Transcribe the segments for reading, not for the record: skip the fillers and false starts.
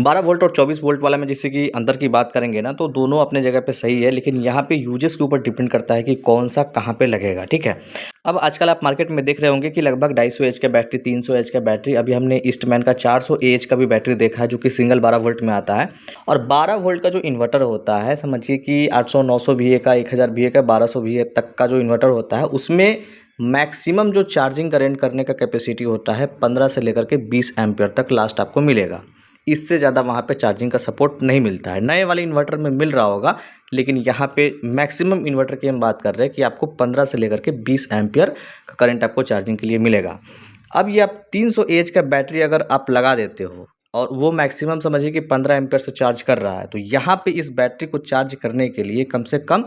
12 volt और 24 volt वाला में जैसे कि अंदर की बात करेंगे ना, तो दोनों अपने जगह पे सही है, लेकिन यहाँ पे यूजेस के ऊपर डिपेंड करता है कि कौन सा कहाँ पे लगेगा। ठीक है, अब आजकल आप मार्केट में देख रहे होंगे कि लगभग 250 एच का बैटरी, 300 एच का बैटरी, अभी हमने ईस्टमैन का 400 एच का भी बैटरी देखा है जो कि सिंगल 12 वोल्ट में आता है। और 12 वोल्ट का जो इन्वर्टर होता है, समझिए कि 800 900 वी ए का, 1000 वी ए का, 1200 वी ए तक का जो इन्वर्टर होता है, उसमें मैक्सिमम जो चार्जिंग करेंट करने का कैपेसिटी होता है 15 से लेकर के 20 एम्पियर तक लास्ट आपको मिलेगा। इससे ज़्यादा वहाँ पे चार्जिंग का सपोर्ट नहीं मिलता है। नए वाले इन्वर्टर में मिल रहा होगा, लेकिन यहाँ पे मैक्सिमम इन्वर्टर की हम बात कर रहे हैं कि आपको 15 से लेकर के 20 एम्पियर का करंट आपको चार्जिंग के लिए मिलेगा। अब ये आप 300 एच का बैटरी अगर आप लगा देते हो और वो मैक्सिमम समझिए कि 15 एम्पियर से चार्ज कर रहा है, तो यहाँ पे इस बैटरी को चार्ज करने के लिए कम से कम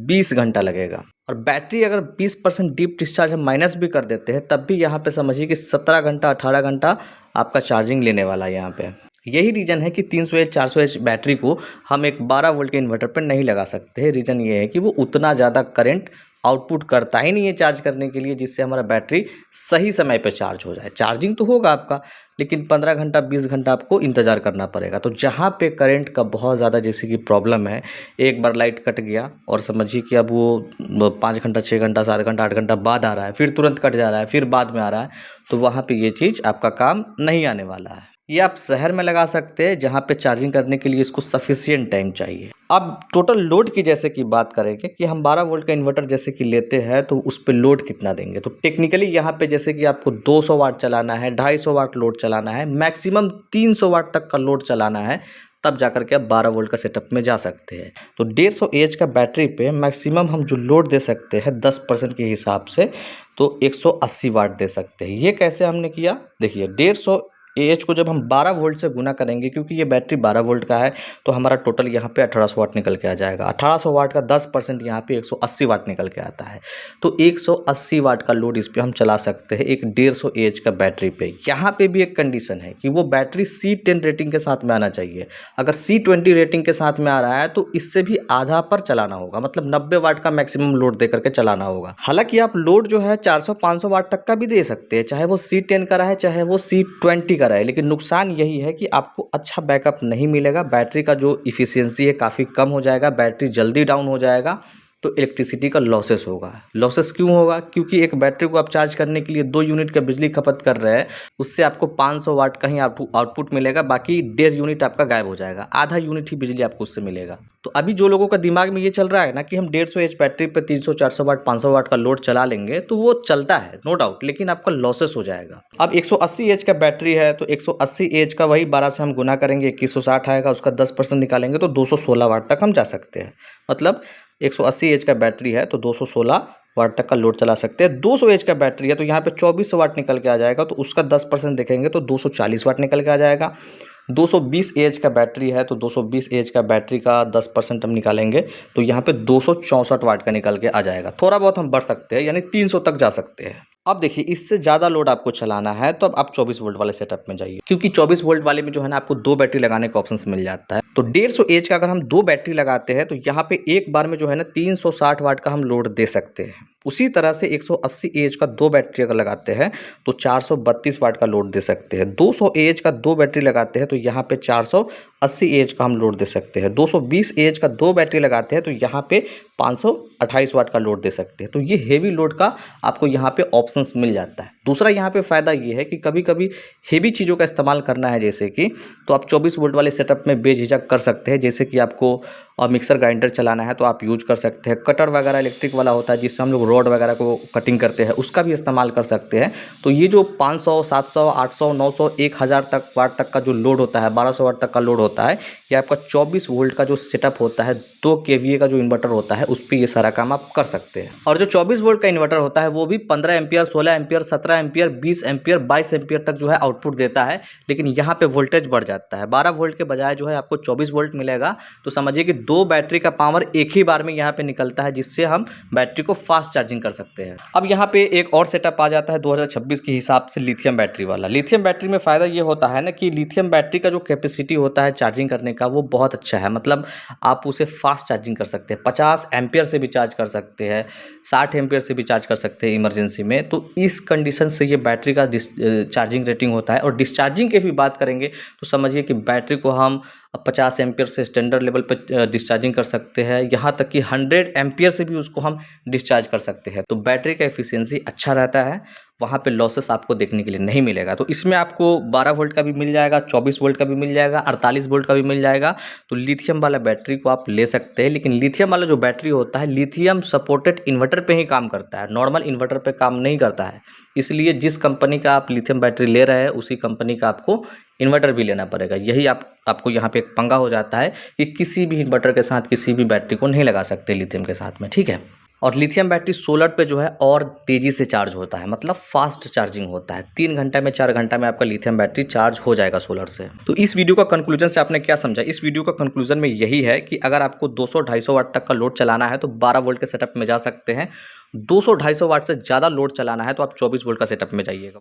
20 घंटा लगेगा। और बैटरी अगर 20% डीप डिस्चार्ज हम माइनस भी कर देते हैं, तब भी यहाँ पे समझिए कि 17 घंटा 18 घंटा आपका चार्जिंग लेने वाला है यहाँ पे। यही रीज़न है कि 300 एच 400 एच बैटरी को हम एक 12 वोल्ट के इन्वर्टर पर नहीं लगा सकते हैं। रीज़न ये है कि वो उतना ज़्यादा करंट आउटपुट करता ही नहीं है चार्ज करने के लिए, जिससे हमारा बैटरी सही समय पे चार्ज हो जाए। चार्जिंग तो होगा आपका, लेकिन 15 घंटा 20 घंटा आपको इंतज़ार करना पड़ेगा। तो जहाँ पे करंट का बहुत ज़्यादा जैसे कि प्रॉब्लम है, एक बार लाइट कट गया और समझिए कि अब वो 5 घंटा 6 घंटा 7 घंटा 8 घंटा बाद आ रहा है, फिर तुरंत कट जा रहा है, फिर बाद में आ रहा है, तो वहाँ पे ये चीज़ आपका काम नहीं आने वाला है। ये आप शहर में लगा सकते हैं जहाँ पे चार्जिंग करने के लिए इसको सफिशिएंट टाइम चाहिए। अब टोटल लोड की जैसे कि बात करेंगे कि हम 12 वोल्ट का इन्वर्टर जैसे कि लेते हैं तो उस पे लोड कितना देंगे, तो टेक्निकली यहाँ पे जैसे कि आपको 200 वाट चलाना है, 250 वाट लोड चलाना है, मैक्सिमम 300 वाट तक का लोड चलाना है, तब जाकर के आप 12 वोल्ट का सेटअप में जा सकते हैं। तो 150 एच का बैटरी पे मैक्सिमम हम जो लोड दे सकते हैं 10% के हिसाब से, तो 180 वाट दे सकते हैं। ये कैसे हमने किया, देखिए 150 एच को जब हम 12 वोल्ट से गुना करेंगे, क्योंकि ये बैटरी 12 वोल्ट का है, तो हमारा टोटल यहाँ पे 1800 वाट निकल के आ जाएगा। 1800 वाट का 10% यहाँ पे 180 वाट निकल के आता है। तो 180 वाट का लोड इस पे हम चला सकते हैं एक 150 एच का बैटरी पे। यहाँ पे भी एक कंडीशन है कि वो बैटरी C10 रेटिंग के साथ में आना चाहिए। अगर C20 रेटिंग के साथ में आ रहा है तो इससे भी आधा पर चलाना होगा, मतलब 90 वाट का मैक्सिमम लोड दे करके चलाना होगा। हालांकि आप लोड जो है 400-500 वाट तक का भी दे सकते हैं, चाहे वो C10 का रहे चाहे वो C20 का रहे, लेकिन नुकसान यही है कि आपको अच्छा बैकअप नहीं मिलेगा। बैटरी का जो इफ़िशियंसी है काफ़ी कम हो जाएगा, बैटरी जल्दी डाउन हो जाएगा, तो इलेक्ट्रिसिटी का लॉसेस होगा। लॉसेस क्यों होगा, क्योंकि एक बैटरी को आप चार्ज करने के लिए 2 यूनिट का बिजली खपत कर रहे हैं, उससे आपको 500 वाट का ही आउटपुट मिलेगा, बाकी 1.5 यूनिट आपका गायब हो जाएगा, आधा यूनिट ही बिजली आपको उससे मिलेगा। तो अभी जो लोगों का दिमाग में ये चल रहा है ना कि हम 150 एच बैटरी पे 300 400 वाट 500 वाट का लोड चला लेंगे, तो वो चलता है नो डाउट, लेकिन आपका लॉसेस हो जाएगा। अब 180 एच का बैटरी है, तो 180 एच का वही 12 से हम गुना करेंगे, 2160 आएगा, उसका 10% निकालेंगे तो 216 वाट तक हम जा सकते हैं। मतलब 180 एच का बैटरी है तो 216 वाट तक का लोड चला सकते हैं। 200 एच का बैटरी है तो यहाँ पे 2400 वाट निकल के आ जाएगा, तो उसका 10% देखेंगे तो 240 वाट निकल के आ जाएगा। 220 एच का बैटरी है तो 220 एच का बैटरी का 10% हम निकालेंगे तो यहाँ पे 264 वाट का निकल के आ जाएगा। थोड़ा बहुत हम बढ़ सकते हैं, यानी 300 तक जा सकते हैं। अब देखिए इससे ज़्यादा लोड आपको चलाना है तो अब आप 24 वोल्ट वाले सेटअप में जाइए, क्योंकि 24 वोल्ट वाले में जो है ना आपको 2 बैटरी लगाने का ऑप्शन मिल जाता है। तो 150 एच का अगर हम 2 बैटरी लगाते हैं तो यहाँ पे एक बार में जो है ना 360 वाट का हम लोड दे सकते हैं। उसी तरह से 180 एच का 2 बैटरी अगर लगाते हैं तो 432 वाट का लोड दे सकते हैं। 200 एच का 2 बैटरी लगाते हैं तो यहाँ पे 480 एच का हम लोड दे सकते हैं। 220 एच का 2 बैटरी लगाते हैं तो यहाँ पे 528 वाट का लोड दे सकते हैं। तो ये हेवी लोड का आपको यहाँ पे ऑप्शंस मिल जाता है। दूसरा यहाँ पे फ़ायदा ये है कि कभी कभी हेवी चीज़ों का इस्तेमाल करना है जैसे कि, तो आप 24 वोल्ट वाले सेटअप में बेझिझक कर सकते हैं। जैसे कि आपको मिक्सर ग्राइंडर चलाना है तो आप यूज कर सकते हैं। कटर वगैरह इलेक्ट्रिक वाला होता है जिससे हम लोग रॉड वगैरह को कटिंग करते हैं, उसका भी इस्तेमाल कर सकते हैं। तो ये जो 500 700 800 900 1000 तक वाट तक का जो लोड होता है, 1200 वाट तक का लोड होता है, ये आपका 24 वोल्ट का जो सेटअप होता है, 2 kVA का जो इन्वर्टर होता है, उस पर ये सारा काम आप कर सकते हैं। और जो 24 वोल्ट का इन्वर्टर होता है वो भी 15 ampere 16 ampere 17 ampere 20 ampere 22 ampere तक जो है आउटपुट देता है, लेकिन यहाँ पे वोल्टेज बढ़ जाता है। 12 वोल्ट के बजाय जो है आपको 24 वोल्ट मिलेगा। तो समझिए कि 2 बैटरी का पावर एक ही बार में यहाँ पे निकलता है, जिससे हम बैटरी को फास्ट चार्जिंग कर सकते हैं। अब यहाँ पे एक और सेटअप आ जाता है 2026 के हिसाब से लिथियम बैटरी वाला। लिथियम बैटरी में फ़ायदा ये होता है ना कि लिथियम बैटरी का जो कैपेसिटी होता है चार्जिंग करने का वो बहुत अच्छा है। मतलब आप उसे फास्ट चार्जिंग कर सकते हैं, 50 एम्पियर से भी चार्ज कर सकते हैं, 60 एम्पियर से भी चार्ज कर सकते हैं इमरजेंसी में। तो इस कंडीशन से ये बैटरी का चार्जिंग रेटिंग होता है। और डिस्चार्जिंग की भी बात करेंगे तो समझिए कि बैटरी को हम 50 एम्पियर से स्टैंडर्ड लेवल पर डिस्चार्जिंग कर सकते हैं, यहाँ तक कि 100 एम्पियर से भी उसको हम डिस्चार्ज कर सकते हैं। तो बैटरी का एफिशिएंसी अच्छा रहता है, वहाँ पे लॉसेस आपको देखने के लिए नहीं मिलेगा। तो इसमें आपको 12 वोल्ट का भी मिल जाएगा, 24 वोल्ट का भी मिल जाएगा, 48 वोल्ट का भी मिल जाएगा। तो लिथियम वाला बैटरी को आप ले सकते हैं। लेकिन लिथियम वाला जो बैटरी होता है लिथियम सपोर्टेड इन्वर्टर पे ही काम करता है, नॉर्मल इन्वर्टर पे काम नहीं करता है। इसलिए जिस कंपनी का आप लिथियम बैटरी ले रहे हैं उसी कंपनी का आपको इन्वर्टर भी लेना पड़ेगा। यही आपको यहाँ पे एक पंगा हो जाता है कि किसी भी इन्वर्टर के साथ किसी भी बैटरी को नहीं लगा सकते लिथियम के साथ में, ठीक है। और लिथियम बैटरी सोलर पे जो है और तेज़ी से चार्ज होता है, मतलब फास्ट चार्जिंग होता है। 3 घंटा में 4 घंटा में आपका लिथियम बैटरी चार्ज हो जाएगा सोलर से। तो इस वीडियो का कंक्लूजन से आपने क्या समझा? इस वीडियो का कंक्लूजन में यही है कि अगर आपको 200-250 वाट तक का लोड चलाना है तो 12 वोल्ट के सेटअप में जा सकते हैं। 200-250 वाट से ज़्यादा लोड चलाना है तो आप 24 वोल्ट का सेटअप में जाइएगा।